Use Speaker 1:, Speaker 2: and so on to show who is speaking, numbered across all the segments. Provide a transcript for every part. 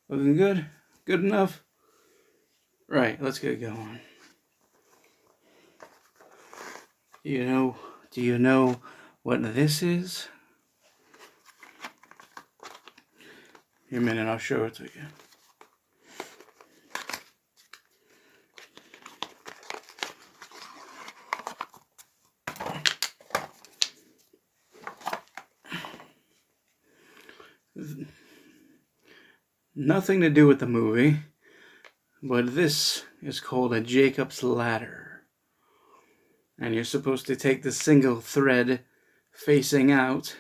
Speaker 1: Looking good? Good enough? Right, let's get going. Do you know what this is? Here, a minute, I'll show it to you. Nothing to do with the movie, but this is called a Jacob's Ladder. And you're supposed to take the single thread facing out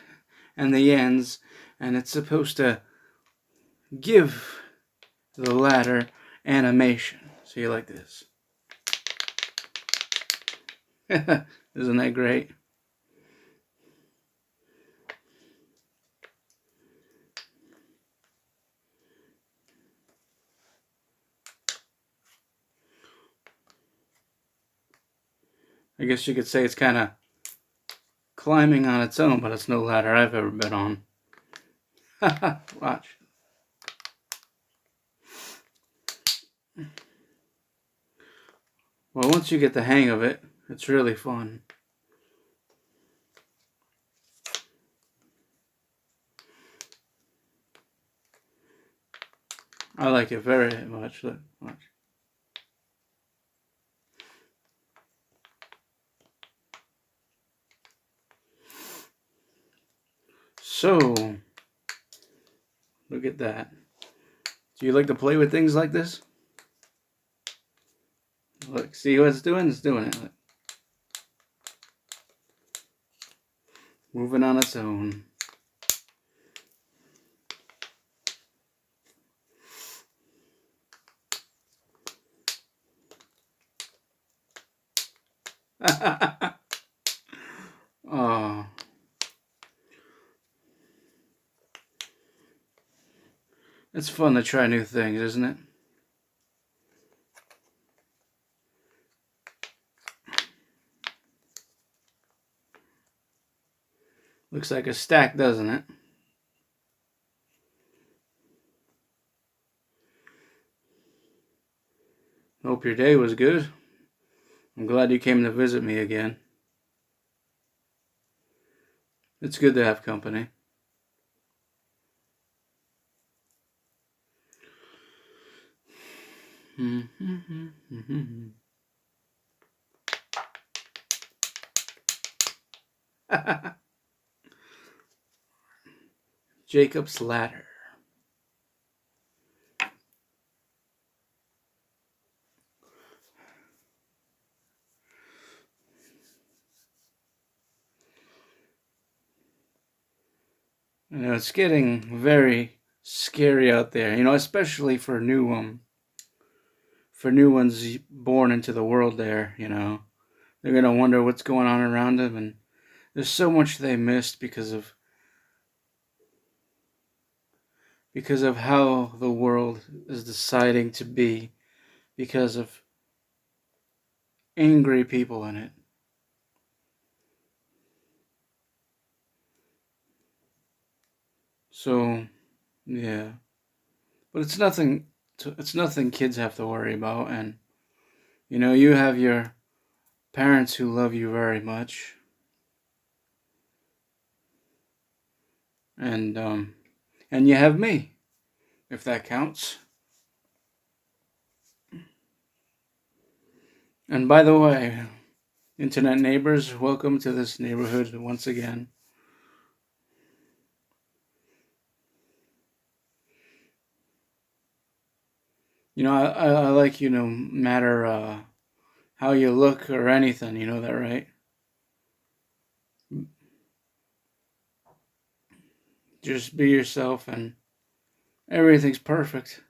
Speaker 1: and the ends, and it's supposed to give the ladder animation. See, like this. Isn't that great? I guess you could say it's kind of climbing on its own, but it's no ladder I've ever been on. Watch. Well, once you get the hang of it, it's really fun. I like it very much. Look, watch. So, look at that. Do you like to play with things like this? Look, see what it's doing? It's doing it. Look. Moving on its own. Oh. It's fun to try new things, isn't it? Looks like a stack, doesn't it? Hope your day was good. I'm glad you came to visit me again. It's good to have company. Jacob's Ladder. It's getting very scary out there. Especially for new ones born into the world. They're gonna wonder what's going on around them, and there's so much they missed because of how the world is deciding to be, because of angry people in it. So, yeah. But it's nothing kids have to worry about, and you have your parents who love you very much. And you have me, if that counts. And by the way, internet neighbors, welcome to this neighborhood once again. I like you no matter how you look or anything. You know that, right? Just be yourself and everything's perfect.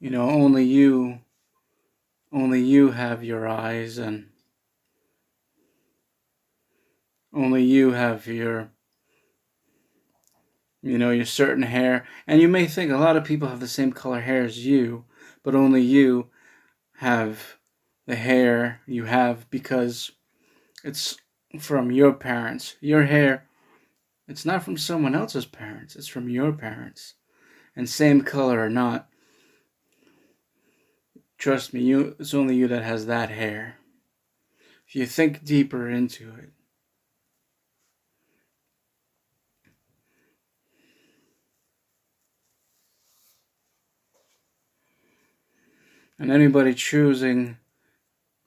Speaker 1: Only you have your eyes, and only you have your certain hair. And you may think a lot of people have the same color hair as you, but only you have the hair you have because it's from your parents. Your hair It's not from someone else's parents. It's from your parents. And same color or not, trust me, it's only you that has that hair. If you think deeper into it. And anybody choosing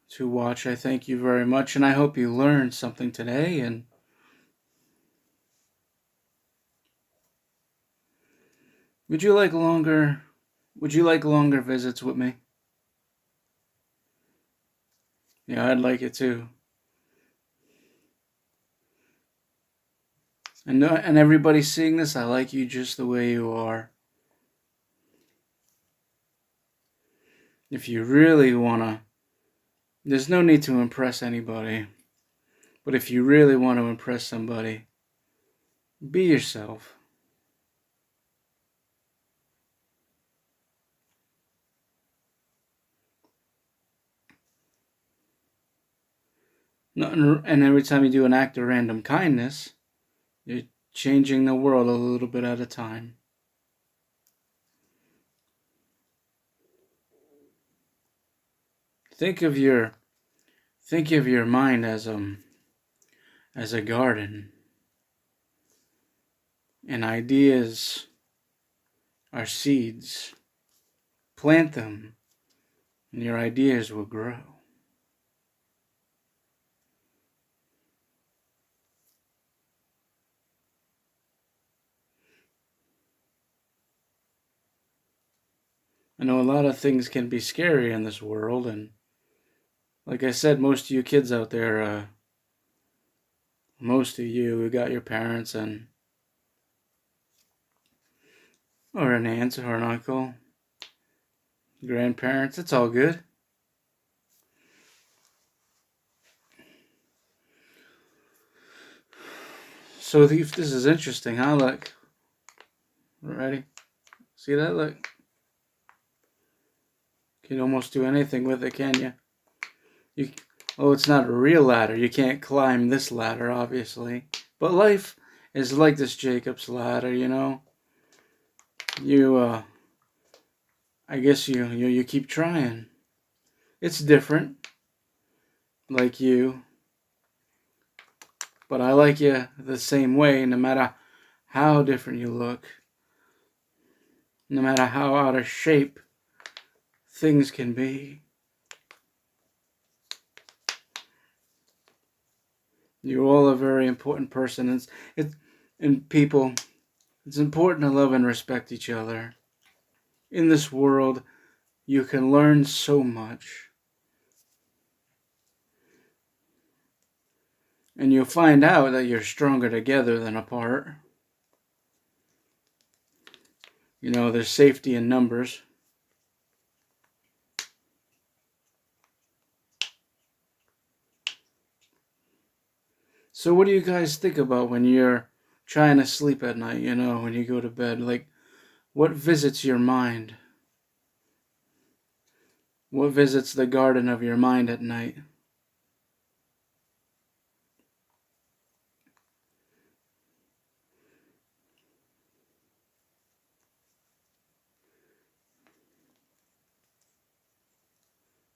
Speaker 1: to watch, I thank you very much, and I hope you learned something today. And would you like longer visits with me? Yeah, I'd like it too. And everybody seeing this, I like you just the way you are. If you really wanna, there's no need to impress anybody. But if you really want to impress somebody, be yourself. And every time you do an act of random kindness, you're changing the world a little bit at a time. Think of your mind as a garden. And ideas are seeds. Plant them, and your ideas will grow. I know a lot of things can be scary in this world, and like I said, most of you kids out there, most of you got your parents or an aunt or an uncle, grandparents. It's all good. So if this is interesting, huh? Look. Ready? See that? Look. You can almost do anything with it, can you? Oh, it's not a real ladder. You can't climb this ladder, obviously. But life is like this Jacob's ladder, you know? I guess you keep trying. It's different, like you. But I like you the same way, no matter how different you look. No matter how out of shape things can be. You're all a very important person. And people, it's important to love and respect each other. In this world, you can learn so much. And you'll find out that you're stronger together than apart. You know, there's safety in numbers. So what do you guys think about when you're trying to sleep at night, you know, when you go to bed? Like, what visits your mind? What visits the garden of your mind at night?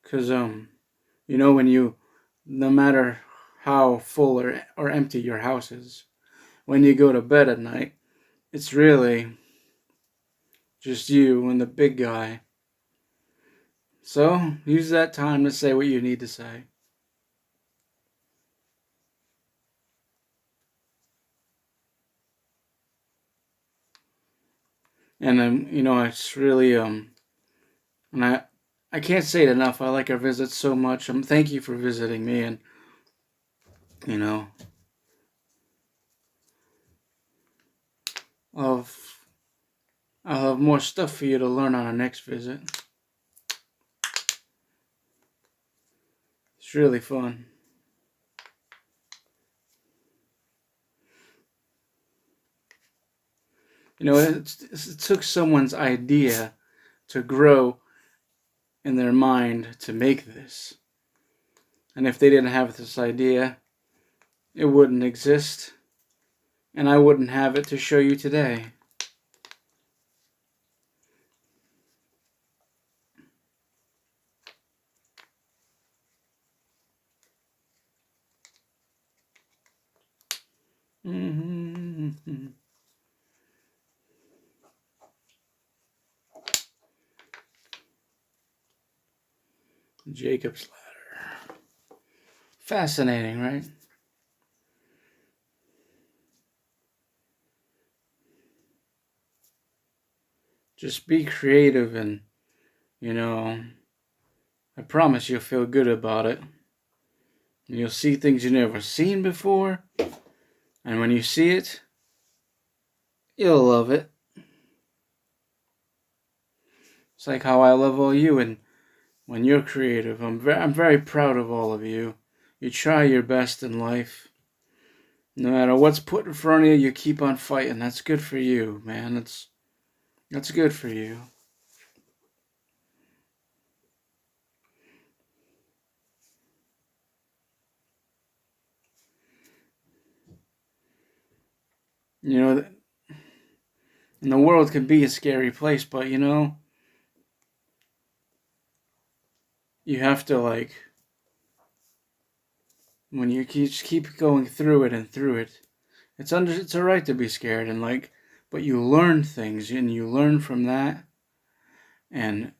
Speaker 1: Because, you know, no matter how full or empty your house is, when you go to bed at night, it's really just you and the big guy. So, use that time to say what you need to say. And, you know, it's really, and I can't say it enough. I like our visits so much. Thank you for visiting me, and, you know, I'll have more stuff for you to learn on our next visit. It's really fun. You know, it took someone's idea to grow in their mind to make this. And if they didn't have this idea, it wouldn't exist. and I wouldn't have it to show you today. Mm-hmm. Jacob's Ladder. Fascinating, right? Just be creative and, I promise you'll feel good about it. You'll see things you've never seen before. And when you see it, you'll love it. It's like how I love all you, and when you're creative, I'm very proud of all of you. You try your best in life. No matter what's put in front of you, you keep on fighting. That's good for you, man. That's good for you. You know, and the world can be a scary place, but you have to when you keep going through it and through it. It's alright to be scared and but you learn things and you learn from that. And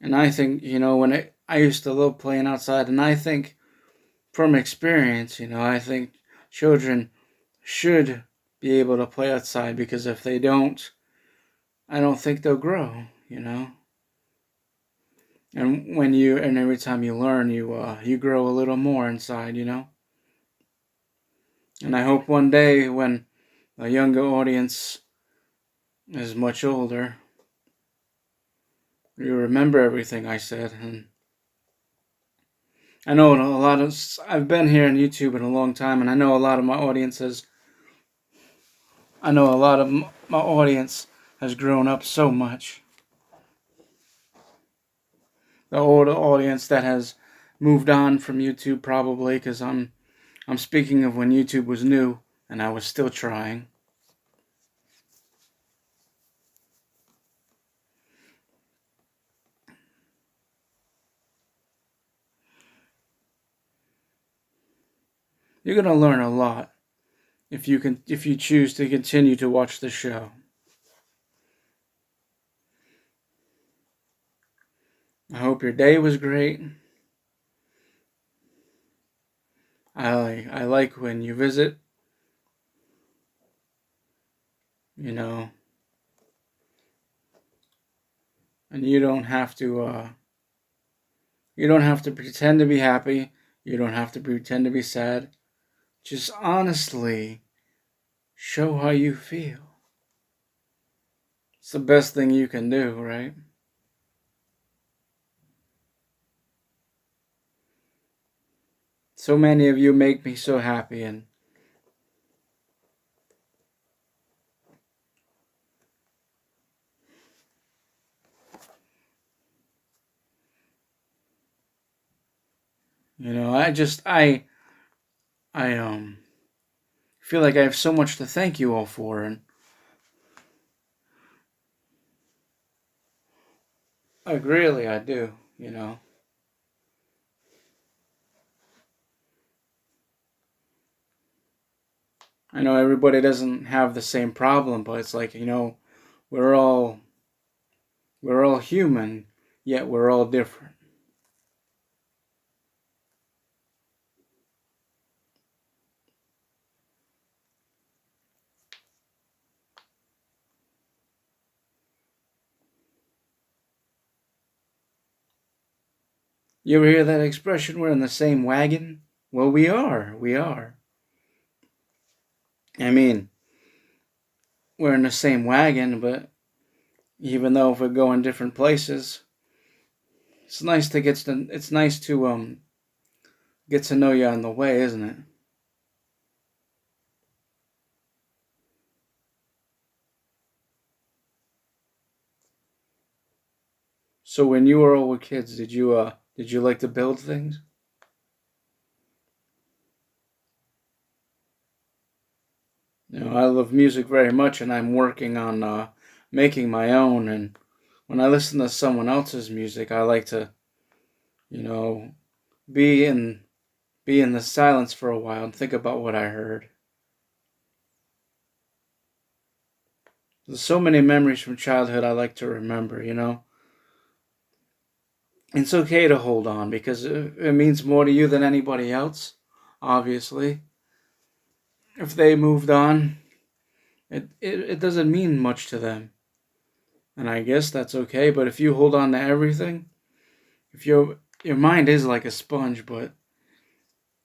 Speaker 1: I think I used to love playing outside, and I think from experience, I think children should be able to play outside, because if they don't, I don't think they'll grow. And every time you learn, you grow a little more inside. And I hope one day when a younger audience is much older, you remember everything I said. And I know I've been here on YouTube in a long time, and I know a lot of my audience has grown up so much. The older audience that has moved on from YouTube, probably, because I'm speaking of when YouTube was new and I was still trying. You're gonna learn a lot if you choose to continue to watch the show. I hope your day was great. I like when you visit. And you don't have to. You don't have to pretend to be happy. You don't have to pretend to be sad. Just honestly show how you feel. It's the best thing you can do, right? So many of you make me so happy, and I feel like I have so much to thank you all for, and I do. I know everybody doesn't have the same problem, but it's we're all human, yet we're all different. You ever hear that expression, we're in the same wagon? Well, we are. We are. I mean, we're in the same wagon, but even though if we're going different places, it's nice to get to know you on the way, isn't it? So when you were all kids, did you Did you like to build things? I love music very much, and I'm working on making my own. And when I listen to someone else's music, I like to, you know, be in be in the silence for a while and think about what I heard. There's so many memories from childhood I like to remember. It's okay to hold on because it means more to you than anybody else, obviously. If they moved on, it doesn't mean much to them. And I guess that's okay, but if you hold on to everything, if your mind is like a sponge, but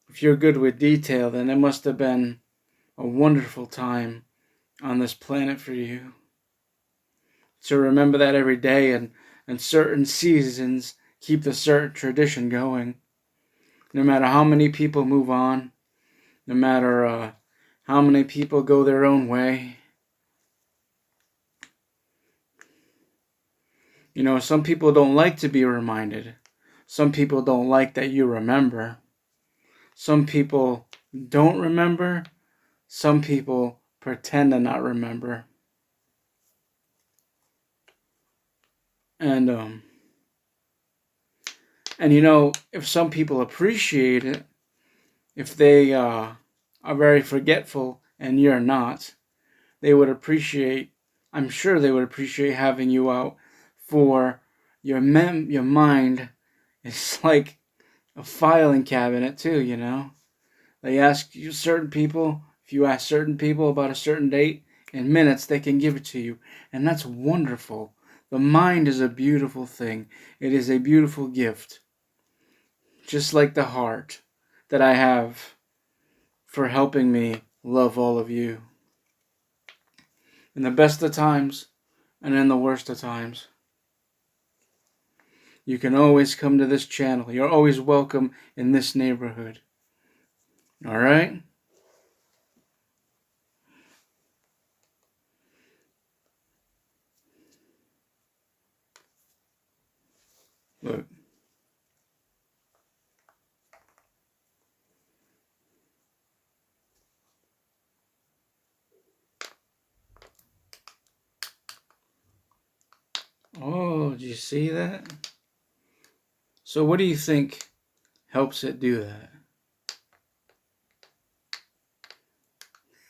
Speaker 1: if you're good with detail, then it must have been a wonderful time on this planet for you. To remember that every day and certain seasons keep the certain tradition going. No matter how many people move on, no matter how many people go their own way. Some people don't like to be reminded. Some people don't like that you remember. Some people don't remember. Some people pretend to not remember. And if some people appreciate it, if they are very forgetful and you're not, they would appreciate, I'm sure they would appreciate having you out for your mind is like a filing cabinet too. They ask you certain people, if you ask certain people about a certain date, in minutes they can give it to you. And that's wonderful. The mind is a beautiful thing. It is a beautiful gift. Just like the heart that I have for helping me love all of you. In the best of times and in the worst of times. You can always come to this channel. You're always welcome in this neighborhood. Alright? Look. Oh, did you see that? So what do you think helps it do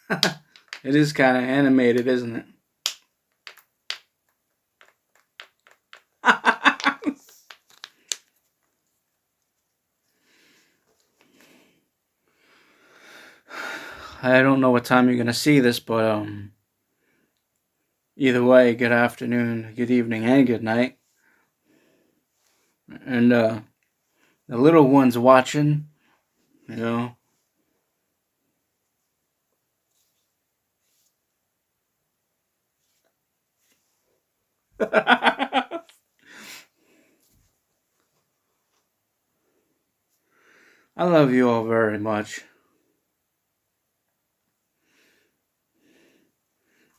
Speaker 1: that? It is kind of animated, isn't it? I don't know what time you're going to see this, but either way, good afternoon, good evening, and good night. And the little ones watching, I love you all very much.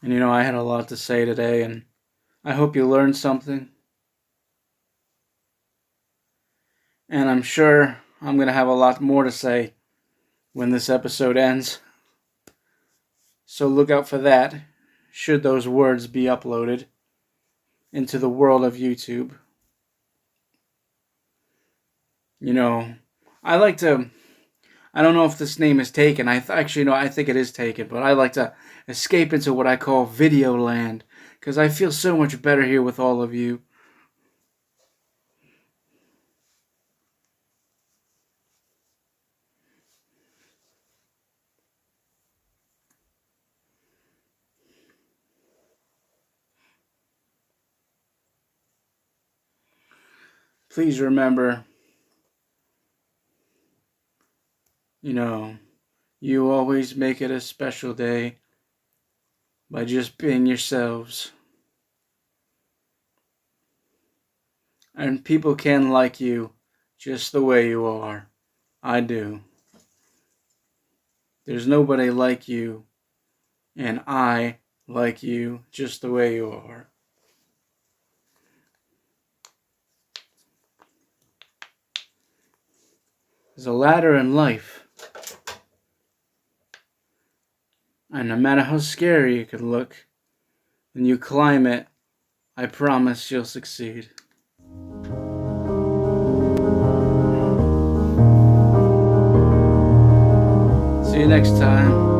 Speaker 1: And I had a lot to say today, and I hope you learned something. And I'm sure I'm going to have a lot more to say when this episode ends. So look out for that, should those words be uploaded into the world of YouTube. I like to, I don't know if this name is taken. I think it is taken, but I like to escape into what I call video land, because I feel so much better here with all of you. Please remember, you always make it a special day by just being yourselves. And people can like you just the way you are. I do. There's nobody like you, and I like you just the way you are. There's a ladder in life. And no matter how scary it can look, when you climb it, I promise you'll succeed. See you next time.